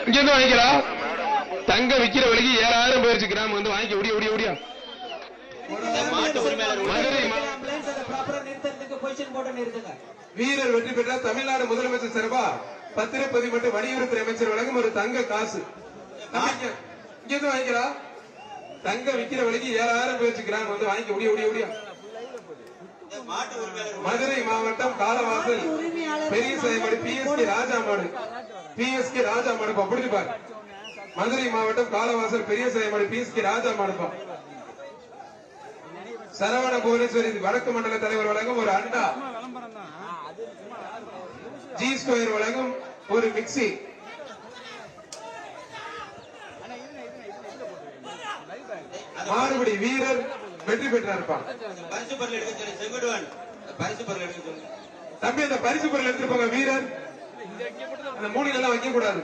இங்க இருந்து வாங்கிக்கலாம். தங்க விக்கிற விலைக்கு 7000 போயிருச்சு கிராம். வந்து வாங்கி ஓடியா ஓடியா ஓடியா. வீரர் வெற்றி பெற்ற தமிழ்நாடு முதலமைச்சர் சார்பா பத்திரப்பதிவு மற்றும் வணிகத்துறை அமைச்சர் வழங்கும் ஒரு தங்க காசு. இங்க இருந்து வாங்கிக்கலாம். தங்க விக்கிற விலைக்கு 7000 போயிருச்சு கிராம். வந்து வாங்கி ஓடியா ஓடியா ஓடியா. மதுரை மாவட்டம் காலவாசல் பெரிய சாயமாடு பிஎஸ்கே ராஜா மாடு. பிஎஸ்கே ராஜா மாடுப்பா புரிஞ்சுப்பாரு. மதுரை மாவட்டம் காலவாசல் பெரிய சாயமாடு பிஎஸ்கே ராஜா மாடுப்பா. சரவண புவனேஸ்வரி வடக்கு மண்டல தலைவர் வழங்கும் ஒரு அண்டா. ஜி ஸ்கொயர் வழங்கும் ஒரு மிக்சி. மாறுபடி வீரர் வெற்றி பெற்றாருப்பான். தம்பி அந்த பரிசு பொருள் எடுத்துருப்பாங்க வீரர். அந்த மூணில் எல்லாம் வைக்க கூடாது.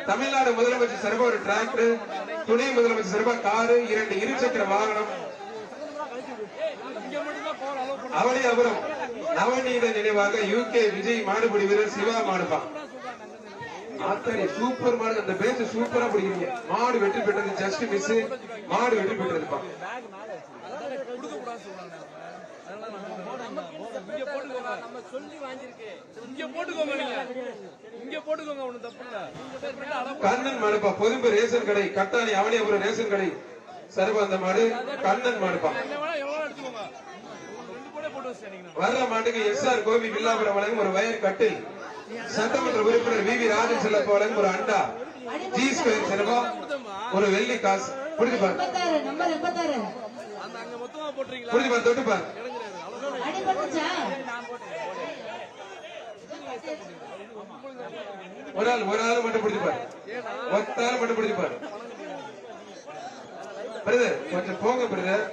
தமிழ்நாடு முதலமைச்சர் சார்பா ஒரு டிராக்டர், துணை முதலமைச்சர் சார்பா காரு, 2 இருசக்கர வாகனம். அவனியாபுரம் நவநீத நினைவாக யூகே விஜய் மாடுபிடி வீரர் சிவா மாடுப்பான். ஆத்தாடி சூப்பர் மாடு. அந்த பேச்சு சூப்பரா பிடிக்கிறீங்க. மாடு வெற்றி பெற்றது ஜஸ்ட் மிஸ். மாடு வெற்றி பெற்றதுப்பான். கண்ணன் மாடுப்பா பொதும்பு ரேஷன் கடை கட்டாணி அவனியாபுரம் ரேஷன் கடை சர்வ அந்த மாடு கண்ணன் மாடுப்பா. வர்ற மாட்டுக்கு எஸ்ஆர் கோபி வில்லாபுரம் வழங்கும் ஒரு வயர் கட்டில். சட்டமன்ற உறுப்பினர் வி ராஜன் செல்லப்ப வழங்கும் ஒரு அண்டா. ஜி ஸ்கொயர் செல்வா ஒரு வெள்ளி காசு. புரிஞ்சுப்பார் புரிஞ்சுப்பார் தொட்டுப்பார். ஒரு ஆள் மட்டும் பிடிச்சுப்பார். ஒத்தாள் மட்டும் பிடிச்சுப்பார். பிரதர் கொஞ்சம் போங்க பிரதர்.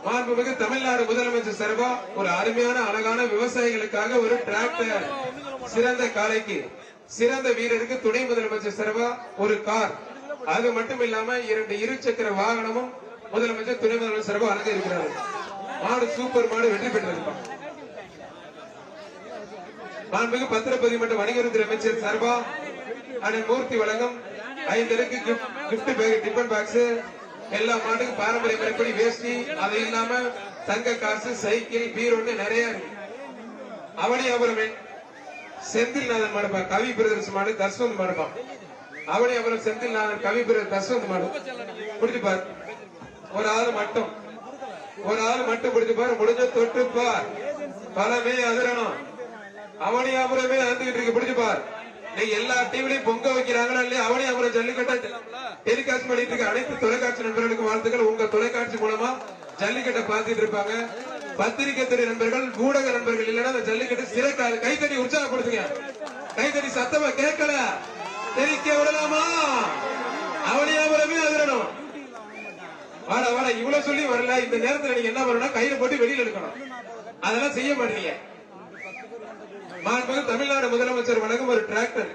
மாண்புமிகு தமிழ்நாடு முதலமைச்சர் சார்பா ஒரு அருமையான அழகான விவசாயிகளுக்காக ஒரு டிராக்டர். சிறந்த காளைக்கு சிறந்த வீரருக்கு துணை முதலமைச்சர் சார்பா ஒரு கார். அது மட்டும் இல்லாம 2 இருசக்கர வாகனமும் முதலமைச்சர் துணை முதலமைச்சர் சார்பா வழங்க இருக்கிறார். மாடு சூப்பர் மாடு வெற்றி பெற்றிருப்பான். மாண்புமிகு பத்திரப்பதிவு மற்றும் வணிகத்துறை அமைச்சர் சார்பா அண்ணன் மூர்த்தி வழங்கும் 5 இருக்கு கிஃப்ட் பேக் டிபன் பாக்ஸ். எல்லா மாட்டுக்கும் பாரம்பரிய முறைப்படி வேஷ்டி, அது இல்லாம தங்க காசு, சைக்கிள், பீரோன்னு நிறைய இருக்கு. அவனியாபுரம் செந்தில்நாதன் மாடுப்பா கவி பிரதர்ஸ் மாடு தஸ்வந்த் மாடுப்பா. அவனியாபுரம் செந்தில்நாதன் கவி பிரதர் தஸ்வந்த் மாடு. பிடிச்சுப்பார். ஒரு ஆள் மட்டும் பிடிச்சுப்பார். முடிஞ்ச தொட்டுப்பார். பலமே அதிரணும். அவனியாபுரமே வந்துகிட்டு இருக்கு. பிடிச்சுப்பார். நீங்க எல்லா டிவிலையும் பொங்க வைக்கிறாங்களா இல்லையா? அவனியாபுரம் ஜல்லிக்கட்டை டெலிகாஸ்ட் பண்ணிட்டு இருக்க அனைத்து தொலைக்காட்சி நண்பர்களுக்கு வாழ்த்துக்கள். உங்க தொலைக்காட்சி மூலமா ஜல்லிக்கட்டை பார்த்துட்டு இருப்பாங்க. பத்திரிகை துறை நண்பர்கள், ஊடக நண்பர்கள் இல்லைன்னா அந்த ஜல்லிக்கட்டு சிறக்காது. கைத்தறி உற்சாகப்படுத்துங்க. கைத்தறி சத்தமா கேட்கல தெரிக்க விடலாமா? அவனியாபுரமே அதிரணும். வாட இவ்வளவு சொல்லி வரல. இந்த நேரத்தில் நீங்க என்ன பண்ணணும்? கையில போட்டு வெளியில எடுக்கணும். அதெல்லாம் செய்ய மாட்டீங்க. மாண்புமிகு தமிழ்நாடு முதலமைச்சர் வழங்கும் ஒரு டிராக்டர்.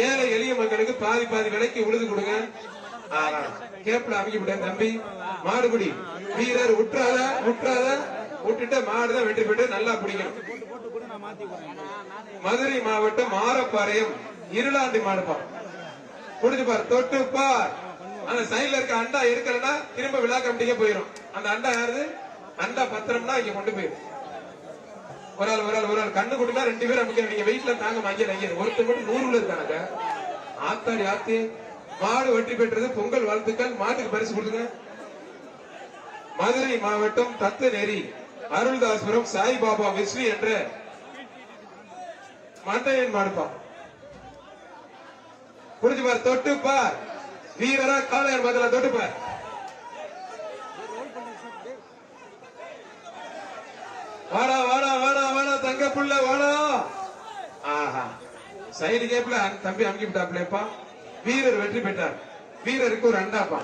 ஏழை எளிய மக்களுக்கு பாதி விலைக்கு உழுது கொடுங்க. கேப்ல அமைக்க தம்பி. மாடுபிடி வீரர் விட்டுறாத விட்டுட்டு மாடுதான் வெற்றி பெற்று நல்லா பிடிக்கணும். மதுரை மாவட்டம் ஆரப்பாளையம் இருளாண்டி மாடுப்பா. புடிச்சுப்பார். தொட்டுப்பார். அந்த சைட்ல இருக்க அண்டா இருக்கலன்னா திரும்ப விழா கமிட்டிக்கே போயிடும். அந்த அண்டா யாரு? அண்டா பத்திரம்னா இங்க கொண்டு போயிடும். ஒரு ஆள் கண்ணு கொடுத்தா 2 பேர் அமைக்க. நீங்க வெயிட்ல தாங்க வாங்க. ஒருத்தர் மட்டும் 100 இருக்காங்க. ஆத்தாடி ஆத்தி. மாடு வெற்றி பெற்றது. பொங்கல் வாழ்த்துக்கள். மாட்டுக்கு பரிசு கொடுங்க. மதுரை மாவட்டம் தத்துநேரி அருள்தாஸ்புரம் சாய்பாபா விஸ்வி என்ற மண்டையன் மாடுப்பா. புரிஞ்சுப்பார். தொட்டுப்பார். வீரரா காளையர் மதல தொட்டுப்பார். வாடா தங்க புள்ள வாடா. ஆஹா சைடு கேப்ல தம்பி அமுக்கிட்டாப்லப்பா. வீரர் வெற்றி பெற்றார். வீரருக்கு ஒரு அண்டாப்பா.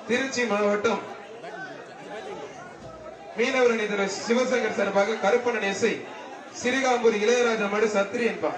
திருச்சி மாவட்டம் மீனவர் சிவசங்கர் சார்பாக கருப்பணன் எஸ்ஐ சிறுகாம்பூர் இளையராஜா மாடு சத்திரியன்பா.